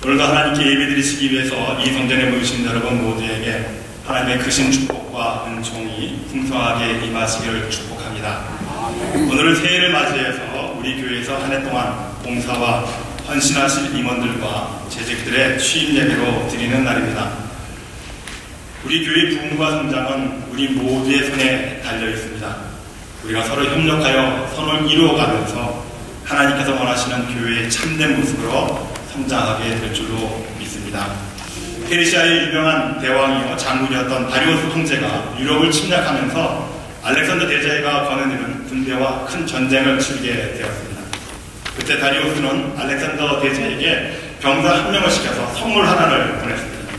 오늘도 하나님께 예배드리시기 위해서 이 성전에 모이신 여러분 모두에게 하나님의 크신 축복과 은총이 풍성하게 임하시기를 축복합니다. 오늘은 새해를 맞이해서 우리 교회에서 한 해 동안 봉사와 헌신하실 임원들과 재직들의 취임 예배로 드리는 날입니다. 우리 교회 부흥과 성장은 우리 모두의 손에 달려 있습니다. 우리가 서로 협력하여 선을 이루어가면서 하나님께서 원하시는 교회의 참된 모습으로 성장하게 될 줄로 믿습니다. 페르시아의 유명한 대왕이요 장군이었던 다리우스 황제가 유럽을 침략하면서 알렉산더 대제가 거느리는 군대와 큰 전쟁을 치르게 되었습니다. 그때 다리우스는 알렉산더 대제에게 병사 한 명을 시켜서 선물 하나를 보냈습니다.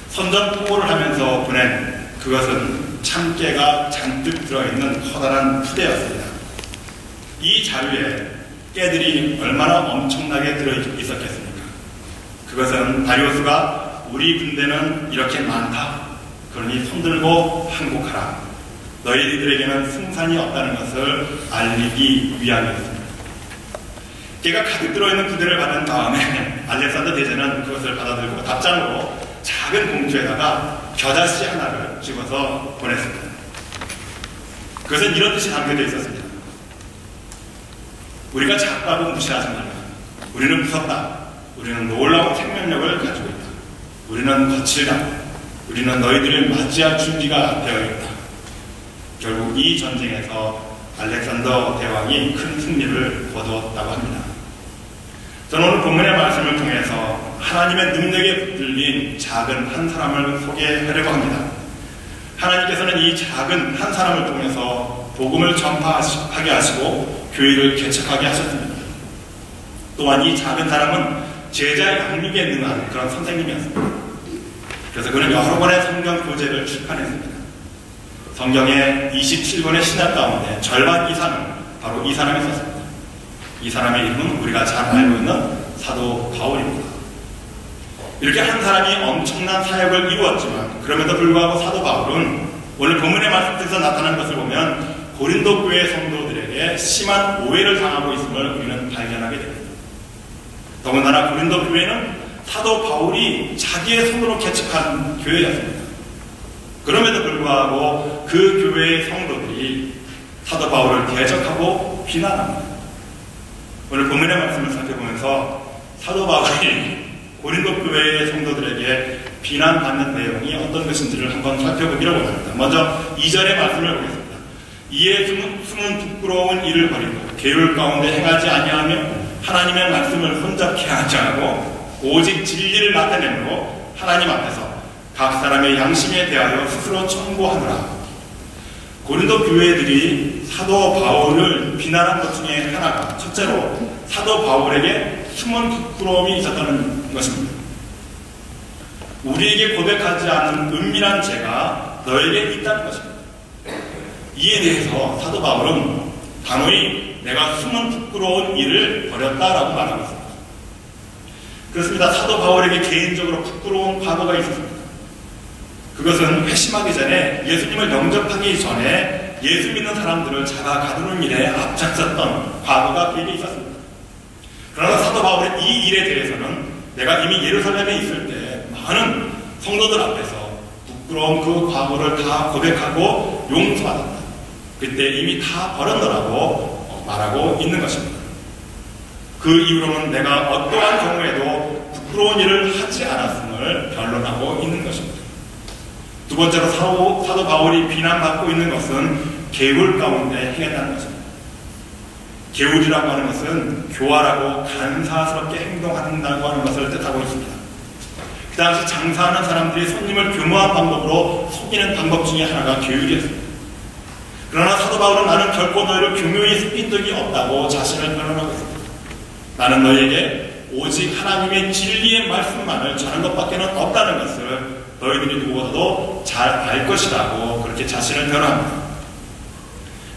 선전포고를 하면서 보낸 그것은 참깨가 잔뜩 들어있는 커다란 푸대였습니다. 이 자루에 깨들이 얼마나 엄청나게 들어있었겠습니까? 그것은 다리우스가 우리 군대는 이렇게 많다. 그러니 손들고 항복하라. 너희들에게는 승산이 없다는 것을 알리기 위함이었습니다. 깨가 가득 들어있는 부대를 받은 다음에 알렉산더 대제는 그것을 받아들고 답장으로 작은 봉투에다가 겨자씨 하나를 집어서 보냈습니다. 그것은 이런 뜻이 담겨져 있었습니다. 우리가 작다고 무시하지 말라. 우리는 무섭다. 우리는 놀라운 생명력을 가지고 있다. 우리는 거칠다. 우리는 너희들을 맞이할 준비가 되어 있다. 결국 이 전쟁에서 알렉산더 대왕이 큰 승리를 거두었다고 합니다. 저는 오늘 본문의 말씀을 통해서 하나님의 능력에 붙들린 작은 한 사람을 소개하려고 합니다. 하나님께서는 이 작은 한 사람을 통해서 복음을 전파하게 하시고 교회를 개척하게 하셨습니다. 또한 이 작은 사람은 제자 양육에 능한 그런 선생님이었습니다. 그래서 그는 여러 번의 성경 교재를 출판했습니다. 성경의 27권의 신약 가운데 절반 이상은 바로 이 사람이 썼습니다. 이 사람의 이름은 우리가 잘 알고 있는 사도 바울입니다. 이렇게 한 사람이 엄청난 사역을 이루었지만 그럼에도 불구하고 사도 바울은 오늘 본문의 말씀에서 나타난 것을 보면 고린도 교회 성도들에게 심한 오해를 당하고 있음을 우리는 발견하게 됩니다. 더군다나 고린도 교회는 사도 바울이 자기의 손으로 개척한 교회였습니다. 그럼에도 불구하고 그 교회의 성도들이 사도 바울을 대적하고 비난합니다. 오늘 본문의 말씀을 살펴보면서 사도 바울이 고린도 교회의 성도들에게 비난받는 내용이 어떤 것인지를 한번 살펴보기로 원합니다. 먼저 2절의 말씀을 보겠습니다. 이에 숨은 부끄러운 일을 버리고 계율 가운데 행하지 아니하며 하나님의 말씀을 혼잡케 하지 않고 오직 진리를 나타내므로 하나님 앞에서 각 사람의 양심에 대하여 스스로 청구하노라. 고린도 교회들이 사도 바울을 비난한 것 중에 하나가 첫째로 사도 바울에게 숨은 부끄러움이 있었다는 것입니다. 우리에게 고백하지 않은 은밀한 죄가 너에게 있다는 것입니다. 이에 대해서 사도 바울은 단호히 내가 숨은 부끄러운 일을 버렸다라고 말하고 있습니다. 그렇습니다. 사도 바울에게 개인적으로 부끄러운 과거가 있었습니다. 그것은 회심하기 전에 예수님을 영접하기 전에 예수 믿는 사람들을 잡아 가두는 일에 앞장섰던 과거가 그에게 있었습니다. 그러나 사도 바울의 이 일에 대해서는 내가 이미 예루살렘에 있을 때 많은 성도들 앞에서 부끄러운 그 과거를 다 고백하고 용서받았다. 그때 이미 다 버렸노라고 말하고 있는 것입니다. 그 이후로는 내가 어떠한 경우에도 부끄러운 일을 하지 않았음을 변론하고 있는 것입니다. 두 번째로 사도 바울이 비난받고 있는 것은 계율 가운데 행했다는 것입니다. 계율이라고 하는 것은 교활하고 간사스럽게 행동한다고 하는 것을 뜻하고 있습니다. 그 당시 장사하는 사람들이 손님을 교묘한 방법으로 속이는 방법 중에 하나가 계율이었습니다. 그러나 사도 바울은 나는 결코 너희를 교묘히 속인 적이 없다고 자신을 변론하고 있습니다. 나는 너희에게 오직 하나님의 진리의 말씀만을 전한 것밖에 없다는 것을 너희들이 누구보다도 잘 알 것이라고 그렇게 자신을 변호합니다.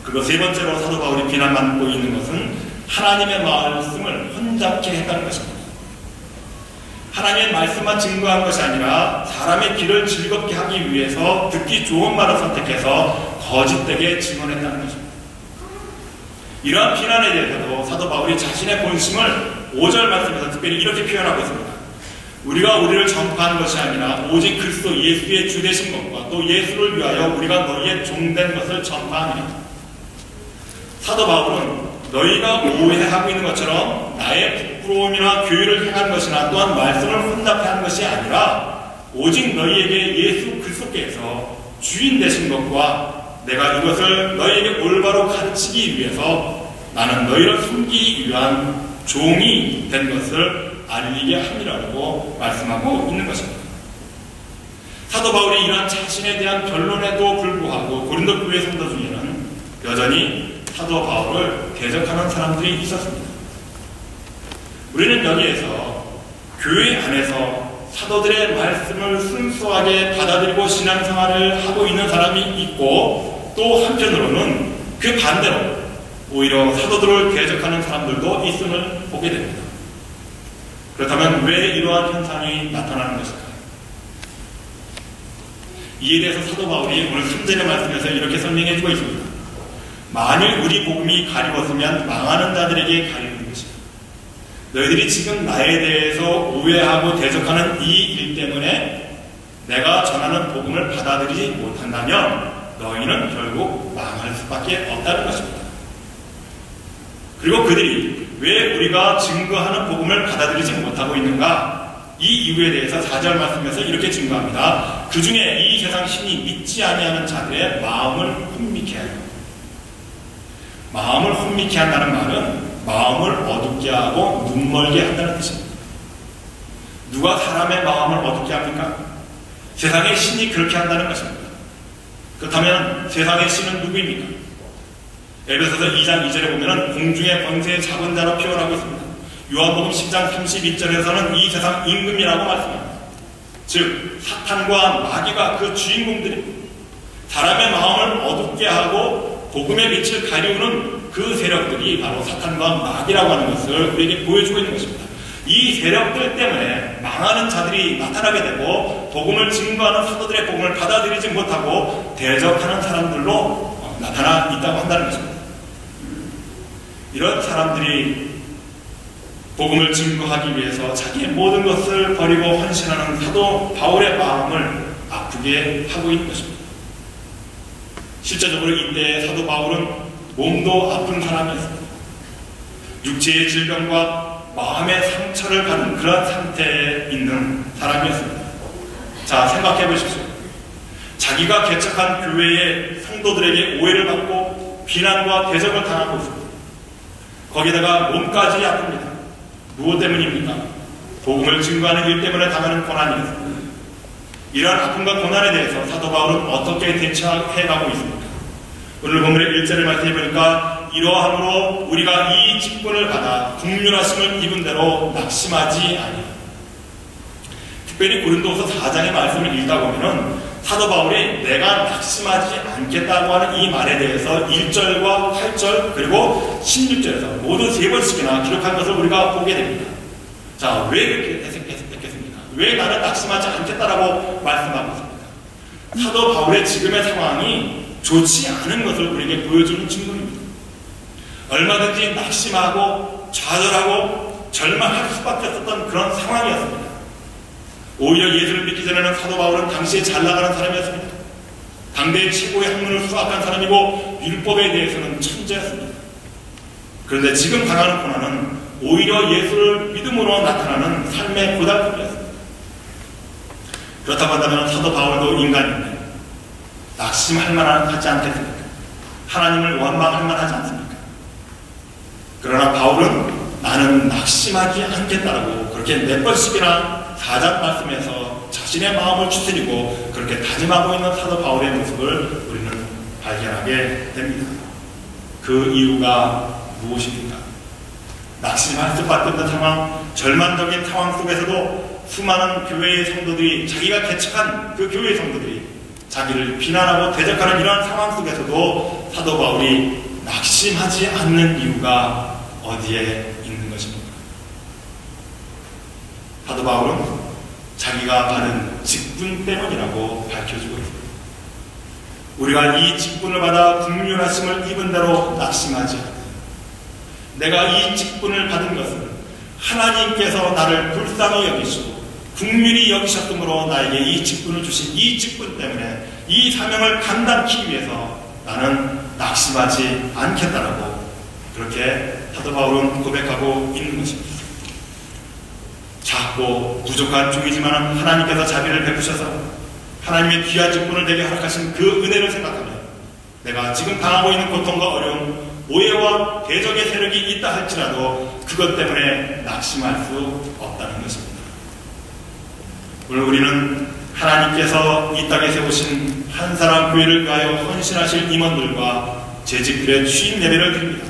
그리고 세 번째로 사도 바울이 비난받고 있는 것은 하나님의 말씀을 혼잡케 했다는 것입니다. 하나님의 말씀만 증거한 것이 아니라 사람의 귀를 즐겁게 하기 위해서 듣기 좋은 말을 선택해서 거짓되게 증언했다는 것입니다. 이러한 비난에 대해서도 사도 바울이 자신의 본심을 5절 말씀에서 특별히 이렇게 표현하고 있습니다. 우리가 우리를 전파하는 것이 아니라 오직 그리스도 예수의 주 되신 것과 또 예수를 위하여 우리가 너희의 종된 것을 전파하느니라. 사도 바울은 너희가 오해하고 있는 것처럼 나의 부끄러움이나 교회를 행한 것이나 또한 말씀을 혼납하는 것이 아니라 오직 너희에게 예수 그리스도께서 주인 되신 것과 내가 이것을 너희에게 올바로 가르치기 위해서 나는 너희를 섬기기 위한 종이 된 것을 알리게 함이라고 말씀하고 있는 것입니다. 사도 바울이 이러한 자신에 대한 변론에도 불구하고 고린도 교회 성도 중에는 여전히 사도 바울을 대적하는 사람들이 있었습니다. 우리는 여기에서 교회 안에서 사도들의 말씀을 순수하게 받아들이고 신앙생활을 하고 있는 사람이 있고 또 한편으로는 그 반대로 오히려 사도들을 대적하는 사람들도 있음을 보게 됩니다. 그렇다면 왜 이러한 현상이 나타나는 것일까요? 이에 대해서 사도 바울이 오늘 3절의 말씀에서 이렇게 설명해 주고 있습니다. 만일 우리 복음이 가리웠으면 망하는 자들에게 가리운 것이다. 너희들이 지금 나에 대해서 오해하고 대적하는 이 일 때문에 내가 전하는 복음을 받아들이지 못한다면 너희는 결국 망할 수밖에 없다는 것입니다. 그리고 그들이 왜 우리가 증거하는 복음을 받아들이지 못하고 있는가? 이 이유에 대해서 4절 말씀에서 이렇게 증거합니다. 그 중에 이 세상 신이 믿지 아니하는 자들의 마음을 혼미케 하여. 마음을 혼미케 한다는 말은 마음을 어둡게 하고 눈멀게 한다는 뜻입니다. 누가 사람의 마음을 어둡게 합니까? 세상의 신이 그렇게 한다는 것입니다. 그렇다면 세상의 신은 누구입니까? 에베소서 2장 2절에 보면 공중의 권세의 작은 자로 표현하고 있습니다. 요한복음 10장 31절에서는 이 세상 임금이라고 말씀합니다. 즉 사탄과 마귀가 그 주인공들입니다. 사람의 마음을 어둡게 하고 복음의 빛을 가리우는 그 세력들이 바로 사탄과 마귀라고 하는 것을 우리에게 보여주고 있는 것입니다. 이 세력들 때문에 망하는 자들이 나타나게 되고 복음을 증거하는 사도들의 복음을 받아들이지 못하고 대적하는 사람들로 나타나 있다고 한다는 것입니다. 이런 사람들이 복음을 증거하기 위해서 자기의 모든 것을 버리고 헌신하는 사도 바울의 마음을 아프게 하고 있는 것입니다. 실제적으로 이때 사도 바울은 몸도 아픈 사람이었습니다. 육체의 질병과 마음의 상처를 받은 그런 상태에 있는 사람이었습니다. 자, 생각해 보십시오. 자기가 개척한 교회의 성도들에게 오해를 받고 비난과 대적을 당하고 있습니다. 거기다가 몸까지 아픕니다. 무엇 때문입니까? 복음을 증거하는 일 때문에 당하는 고난이었습니다. 이러한 아픔과 고난에 대해서 사도 바울은 어떻게 대처해가고 있습니까? 오늘 본문의 1절을 말씀해 보니까 이러함으로 우리가 이 직분을 받아 국률하심을 입은 대로 낙심하지 아니하라. 특별히 고린도서 4장의 말씀을 읽다 보면은 사도 바울이 내가 낙심하지 않겠다고 하는 이 말에 대해서 1절과 8절 그리고 16절에서 모두 3번씩이나 기록한 것을 우리가 보게 됩니다. 자, 왜 그렇게 했겠습니까? 왜 나는 낙심하지 않겠다라고 말씀하고 있습니까? 사도 바울의 지금의 상황이 좋지 않은 것을 우리에게 보여주는 증거입니다. 얼마든지 낙심하고 좌절하고 절망할 수밖에 없었던 그런 상황이었습니다. 오히려 예수를 믿기 전에는 사도 바울은 당시에 잘 나가는 사람이었습니다. 당대의 최고의 학문을 수학한 사람이고 율법에 대해서는 천재였습니다. 그런데 지금 당하는 고난은 오히려 예수를 믿음으로 나타나는 삶의 고달픔이었습니다. 그렇다고 한다면 사도 바울도 인간인데 낙심할 만하지 않겠습니까? 하나님을 원망할 만하지 않습니까? 그러나 바울은 나는 낙심하지 않겠다라고 그렇게 몇 번씩이나 4장 말씀에서 자신의 마음을 추스리고 그렇게 다짐하고 있는 사도 바울의 모습을 우리는 발견하게 됩니다. 그 이유가 무엇입니까? 낙심할 수밖에 없는 상황, 절망적인 상황 속에서도 수많은 교회의 성도들이 자기가 개척한 그 교회의 성도들이 자기를 비난하고 대적하는 이러한 상황 속에서도 사도 바울이 낙심하지 않는 이유가 어디에 있는 것입니까? 사도 바울은 자기가 받은 직분 때문이라고 밝혀주고 있습니다. 우리가 이 직분을 받아 국률하심을 입은 대로 낙심하지 않다. 내가 이 직분을 받은 것은 하나님께서 나를 불쌍히 여기시고 국민이 여기셨으므로 나에게 이 직분을 주신 이 직분 때문에 이 사명을 감당하기 위해서 나는 낙심하지 않겠다라고 그렇게 사도 바울은 고백하고 있는 것입니다. 작고 부족한 종이지만 하나님께서 자비를 베푸셔서 하나님의 귀한 직분을 내게 허락하신 그 은혜를 생각하며 내가 지금 당하고 있는 고통과 어려움, 오해와 대적의 세력이 있다 할지라도 그것 때문에 낙심할 수 없다는 것입니다. 오늘 우리는 하나님께서 이 땅에 세우신 한 사람 교회를 위하여 헌신하실 임원들과 재직들의 취임 예배를 드립니다.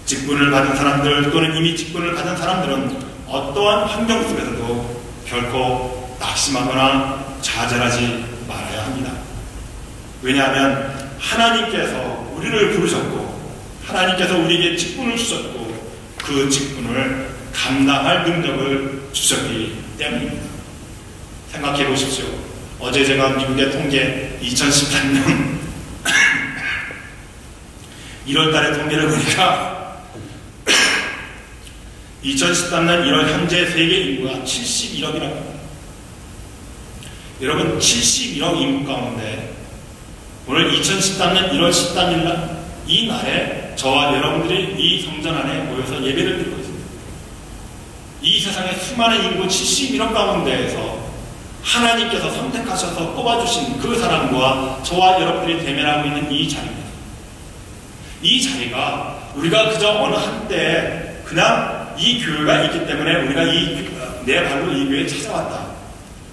직분을 받은 사람들 또는 이미 직분을 받은 사람들은 어떠한 환경 속에서도 결코 낙심하거나 좌절하지 말아야 합니다. 왜냐하면 하나님께서 우리를 부르셨고 하나님께서 우리에게 직분을 주셨고 그 직분을 감당할 능력을 주셨기 때문입니다. 생각해 보십시오. 어제 제가 미국의 통계 2013년 1월달의 통계를 보니까 2013년 1월 현재 세계 인구가 71억이라고 합니다. 여러분 71억 인구 가운데 오늘 2013년 1월 13일날 이 날에 저와 여러분들이 이 성전 안에 모여서 예배를 드리고 있습니다. 이 세상의 수많은 인구 71억 가운데에서 하나님께서 선택하셔서 뽑아주신 그 사람과 저와 여러분들이 대면하고 있는 이 자리입니다. 이 자리가 우리가 그저 어느 한때 그냥 이 교회가 있기 때문에 우리가 내 발로 이 교회에 찾아왔다.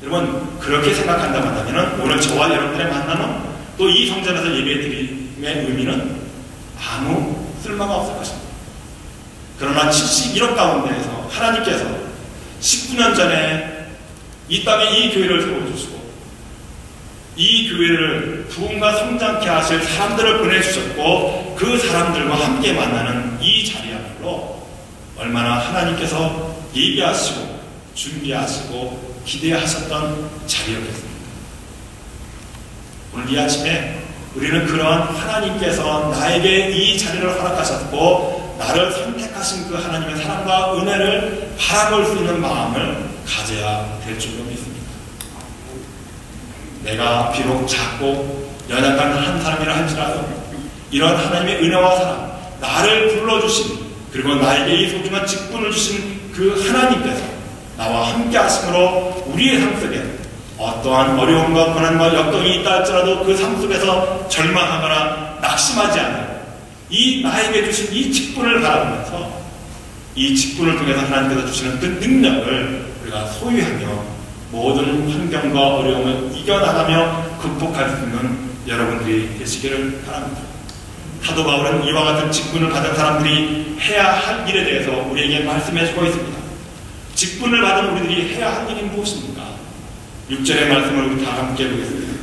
여러분 그렇게 생각한다면 오늘 저와 여러분들의 만남은 또 이 성전에서 예배드림의 의미는 아무 쓸모가 없을 것입니다. 그러나 71억 가운데에서 하나님께서 19년 전에 이 땅에 이 교회를 세워주시고 이 교회를 부흥과 성장케 하실 사람들을 보내주셨고 그 사람들과 함께 만나는 이 자리야말로 얼마나 하나님께서 예비하시고 준비하시고 기대하셨던 자리였겠습니다. 오늘 이 아침에 우리는 그러한 하나님께서 나에게 이 자리를 허락하셨고 나를 선택하신 그 하나님의 사랑과 은혜를 바라볼 수 있는 마음을 가져야 될 줄로 믿습니다. 내가 비록 작고 연약한 한 사람이라 할지라도 이런 하나님의 은혜와 사랑, 나를 불러주신 그리고 나에게 이 소중한 직분을 주신 그 하나님께서 나와 함께 하심으로 우리의 삶 속에 어떠한 어려움과 고난과 역경이 있다 할지라도 그 삶 속에서 절망하거나 낙심하지 않아요. 이 나에게 주신 이 직분을 바라보면서 이 직분을 통해서 하나님께서 주시는 그 능력을 우리가 소유하며 모든 환경과 어려움을 이겨나가며 극복할 수 있는 여러분들이 되시기를 바랍니다. 사도 바울은 이와 같은 직분을 받은 사람들이 해야 할 일에 대해서 우리에게 말씀해주고 있습니다. 직분을 받은 우리들이 해야 할 일이 무엇입니까? 6절의 말씀을 우리 다 함께 보겠습니다.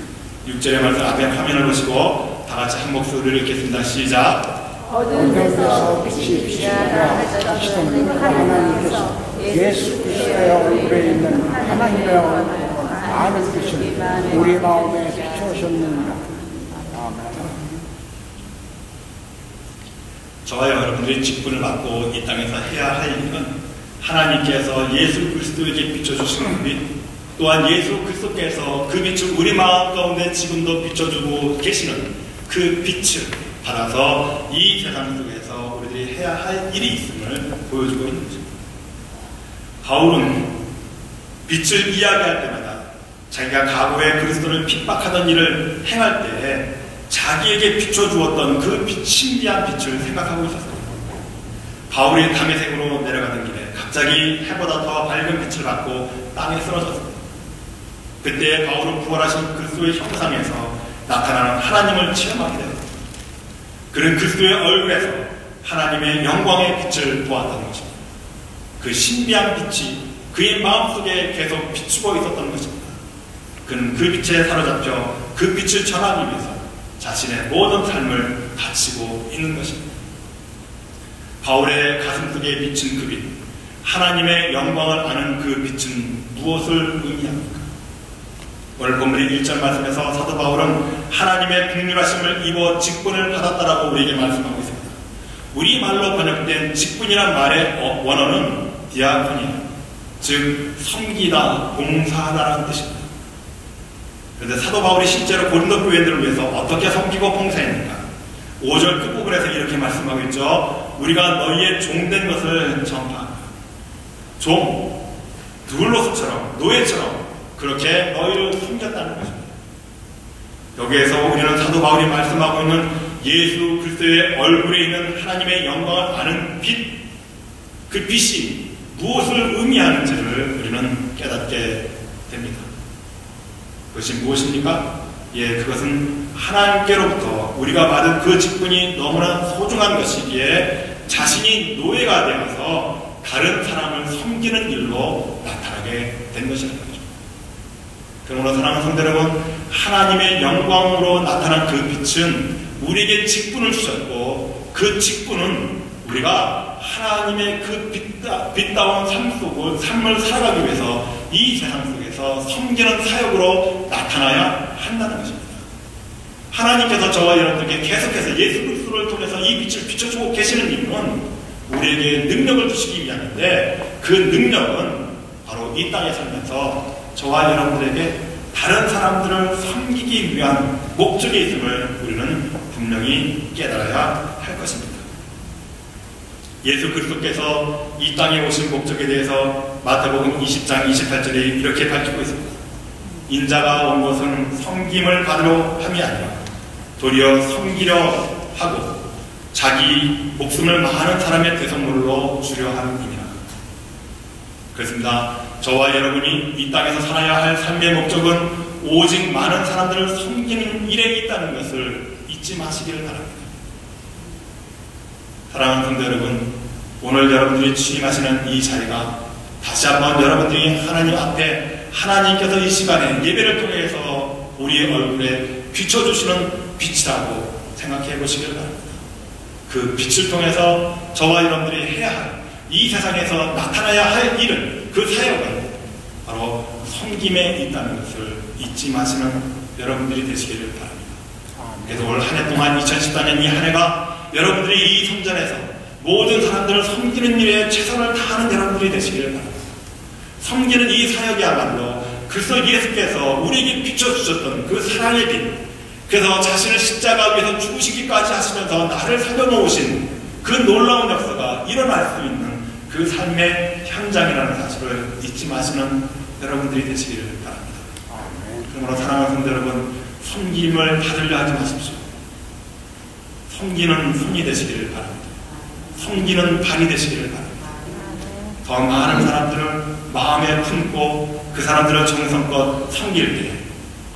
6절의 말씀 앞에 화면을 보시고 다 같이 한 목소리를 읽겠습니다. 시작. 어두운 데서 빛이 비추라 하시던 하나님께서 예수 그리스도의 얼굴에 있는 하나님의 아는 빛을 우리 마음에 비추셨느니라. 아멘. 저와 여러분들이 직분을 받고 이 땅에서 해야 할 일은 하나님께서 예수 그리스도에게 비춰주시는 빛, 또한 예수 그리스도께서 그 빛을 우리 마음 가운데 지금도 비춰주고 계시는 그 빛을 받아서 이 세상 속에서 우리들이 해야 할 일이 있음을 보여주고 있는 것입니다. 바울은 빛을 이야기할 때마다 자기가 과거에 그리스도를 핍박하던 일을 행할 때에 자기에게 비춰주었던 그 신비한 빛을 생각하고 있었습니다. 바울이 다메섹으로 내려가는 길에 갑자기 해보다 더 밝은 빛을 받고 땅에 쓰러졌습니다. 그때 바울은 부활하신 그리스도의 형상에서 나타나는 하나님을 체험하게 되었습니다. 그는 그리스도의 얼굴에서 하나님의 영광의 빛을 보았다는 것입니다. 그 신비한 빛이 그의 마음속에 계속 비추고 있었던 것입니다. 그는 그 빛에 사로잡혀 그 빛을 전하기 위해서 자신의 모든 삶을 바치고 있는 것입니다. 바울의 가슴 속에 비친 그 빛, 하나님의 영광을 아는 그 빛은 무엇을 의미합니까? 오늘 본문의 1절 말씀에서 사도 바울은 하나님의 긍휼하심을 입어 직분을 받았다라고 우리에게 말씀하고 있습니다. 우리말로 번역된 직분이란 말의 원어는 디아코니아, 즉 섬기다, 봉사하다라는 뜻입니다. 그런데 사도 바울이 실제로 고린도 교회들을 위해서 어떻게 섬기고 봉사했는가? 5절 끝부분에서 이렇게 말씀하고 있죠. 우리가 너희의 종된 것을 전파한다. 종, 두울로스처럼, 노예처럼 그렇게 너희를 섬겼다는 것입니다. 여기에서 우리는 사도 바울이 말씀하고 있는 예수 그리스도의 얼굴에 있는 하나님의 영광을 아는 빛, 그 빛이 무엇을 의미하는지를 우리는 깨닫게 됩니다. 그것이 무엇입니까? 그것은 하나님께로부터 우리가 받은 그 직분이 너무나 소중한 것이기에 자신이 노예가 되어서 다른 사람을 섬기는 일로 나타나게 된 것이라는 거죠. 그러므로 사랑하는 성도 여러분, 하나님의 영광으로 나타난 그 빛은 우리에게 직분을 주셨고, 그 직분은 우리가 하나님의 그 빛다운 삶을 살아가기 위해서 이 세상 속에서 섬기는 사역으로 나타나야 한다는 것입니다. 하나님께서 저와 여러분들께 계속해서 예수 그리스도를 통해서 이 빛을 비춰주고 계시는 이유는 우리에게 능력을 주시기 위함인데, 그 능력은 바로 이 땅에 살면서 저와 여러분들에게 다른 사람들을 섬기기 위한 목적이 있음을 우리는 분명히 깨달아야 할 것입니다. 예수 그리스도께서 이 땅에 오신 목적에 대해서 마태복음 20장 28절에 이렇게 밝히고 있습니다. 인자가 온 것은 섬김을 받으러 함이 아니라 도리어 섬기려 하고 자기 목숨을 많은 사람의 대성물로 주려 함이니라. 그렇습니다. 저와 여러분이 이 땅에서 살아야 할 삶의 목적은 오직 많은 사람들을 섬기는 일에 있다는 것을 잊지 마시기를 바랍니다. 사랑하는 성도 여러분, 오늘 여러분들이 취임하시는 이 자리가 다시 한번 여러분들이 하나님 앞에 하나님께서 이 시간에 예배를 통해서 우리의 얼굴에 비춰주시는 빛이라고 생각해 보시기를 바랍니다. 그 빛을 통해서 저와 여러분들이 해야 할 이 세상에서 나타나야 할 일은, 그 사역은 바로 섬김에 있다는 것을 잊지 마시는 여러분들이 되시기를 바랍니다. 그래서 올 한 해 동안 2014년 이 한 해가 여러분들이 이 성전에서 모든 사람들을 섬기는 일에 최선을 다하는 여러분들이 되시기를 바랍니다. 섬기는 이 사역이야말로 그리스도 예수께서 우리에게 비춰주셨던 그 사랑의 빛, 그래서 자신을 십자가 위에서 죽으시기까지 하시면서 나를 살려놓으신 그 놀라운 역사가 일어날 수 있는 그 삶의 현장이라는 사실을 잊지 마시는 여러분들이 되시기를 바랍니다. 그러므로 사랑하는 성도 여러분, 섬김을 받으려 하지 마십시오. 섬기는 손이 되시기를 바랍니다. 섬기는 발이 되시기를 바랍니다. 더 많은 사람들을 마음에 품고 그 사람들을 정성껏 섬길 때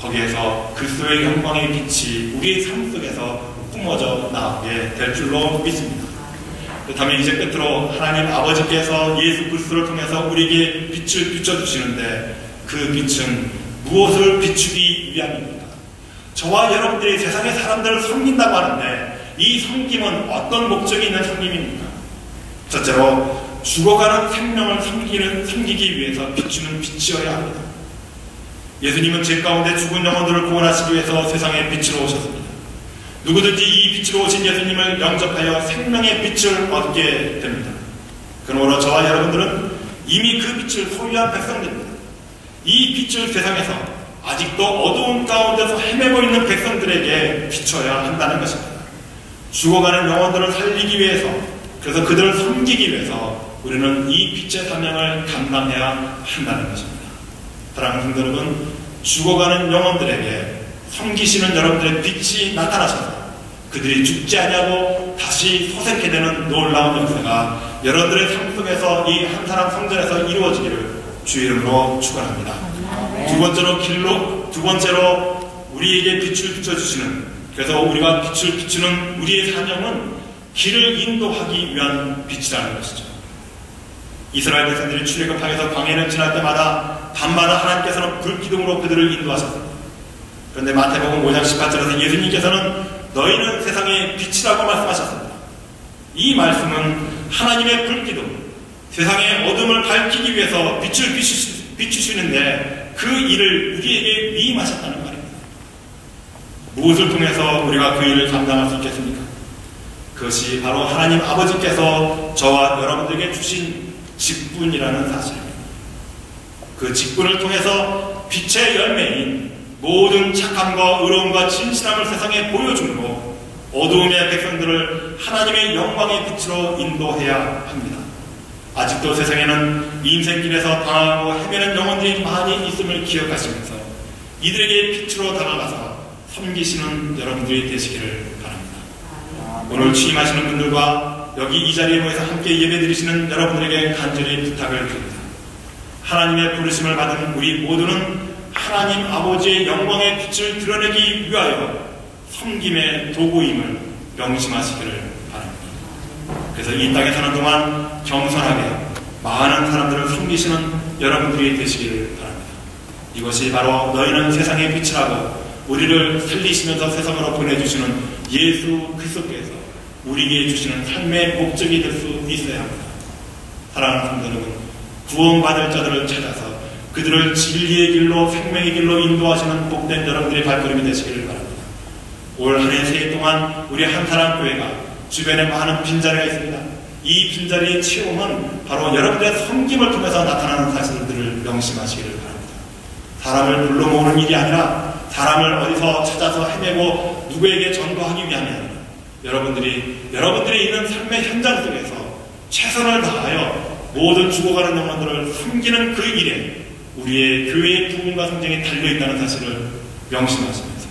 거기에서 그리스도의 영광의 빛이 우리의 삶 속에서 뿜어져 나오게 될 줄로 믿습니다. 그렇다면 이제 끝으로 하나님 아버지께서 예수 그리스도를 통해서 우리에게 빛을 비춰주시는데 그 빛은 무엇을 비추기 위함입니까? 저와 여러분들이 세상의 사람들을 섬긴다고 하는데 이 섬김은 어떤 목적이 있는 섬김입니까? 첫째로 죽어가는 생명을 섬기기 위해서 비추는 빛이어야 합니다. 예수님은 죄 가운데 죽은 영혼들을 구원하시기 위해서 세상에 빛으로 오셨습니다. 누구든지 이 빛으로 오신 예수님을 영접하여 생명의 빛을 얻게 됩니다. 그러므로 저와 여러분들은 이미 그 빛을 소유한 백성들입니다. 이 빛을 세상에서 아직도 어두운 가운데서 헤매고 있는 백성들에게 비춰야 한다는 것입니다. 죽어가는 영혼들을 살리기 위해서, 그래서 그들을 섬기기 위해서 우리는 이 빛의 사명을 감당해야 한다는 것입니다. 사랑하는 성도 여러분, 죽어가는 영혼들에게 섬기시는 여러분들의 빛이 나타나셔서 그들이 죽지 않냐고 다시 소생케 되는 놀라운 역사가 여러분들의 삶 속에서 이 한 사람 성전에서 이루어지기를 주 이름으로 축원합니다. 두 번째로 우리에게 빛을 비춰주시는, 그래서 우리가 빛을 비추는 우리의 사명은 길을 인도하기 위한 빛이라는 것이죠. 이스라엘 백성들이 출애굽하여서 광야를 지날 때마다 밤마다 하나님께서는 불기둥으로 그들을 인도하셨습니다. 그런데 마태복음 5장 18절에서 예수님께서는 너희는 세상의 빛이라고 말씀하셨습니다. 이 말씀은 하나님의 불기둥, 세상의 어둠을 밝히기 위해서 빛을 비추시는데 그 일을 우리에게 위임하셨다는 말입니다. 무엇을 통해서 우리가 그 일을 감당할 수 있겠습니까? 그것이 바로 하나님 아버지께서 저와 여러분들에게 주신 직분이라는 사실입니다. 그 직분을 통해서 빛의 열매인 모든 착함과 의로움과 진실함을 세상에 보여줌으로 어두움의 백성들을 하나님의 영광의 빛으로 인도해야 합니다. 아직도 세상에는 인생길에서 당하고 헤매는 영혼들이 많이 있음을 기억하시면서 이들에게 빛으로 다가가서 섬기시는 여러분들이 되시기를 바랍니다. 오늘 취임하시는 분들과 여기 이 자리에 모여서 함께 예배드리시는 여러분들에게 간절히 부탁을 드립니다. 하나님의 부르심을 받은 우리 모두는 하나님 아버지의 영광의 빛을 드러내기 위하여 섬김의 도구임을 명심하시기를 바랍니다. 그래서 이 땅에 사는 동안 겸손하게 많은 사람들을 섬기시는 여러분들이 되시기를 바랍니다. 이것이 바로 너희는 세상의 빛이라고 우리를 살리시면서 세상으로 보내주시는 예수 그리스도께서 우리에게 주시는 삶의 목적이 될 수 있어야 합니다. 사랑하는 성도 여러분, 구원받을 자들을 찾아서 그들을 진리의 길로 생명의 길로 인도하시는 복된 여러분들의 발걸음이 되시기를 바랍니다. 올 한 해 새해 동안 우리 한사랑교회가 주변에 많은 빈자리가 있습니다. 이 빈자리의 채움은 바로 여러분들의 섬김을 통해서 나타나는 사실들을 명심하시기를 바랍니다. 사람을 불러 모으는 일이 아니라 사람을 어디서 찾아서 헤매고 누구에게 전도하기 위함이 아니라 여러분들이 있는 삶의 현장 속에서 최선을 다하여 모든 죽어가는 영혼들을 섬기는 그 일에 우리의 교회의 부흥과 성장이 달려있다는 사실을 명심하시면서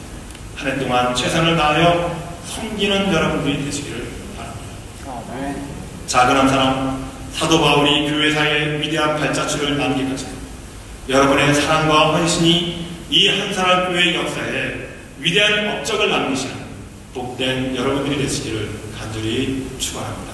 한 해 동안 최선을 다하여 섬기는 여러분들이 되시기를 바랍니다. 작은 한 사람 사도 바울이 교회사의 위대한 발자취를 남기까지 여러분의 사랑과 헌신이 이 한 사람 교회의 역사에 위대한 업적을 남기시는 복된 여러분들이 되시기를 간절히 축원합니다.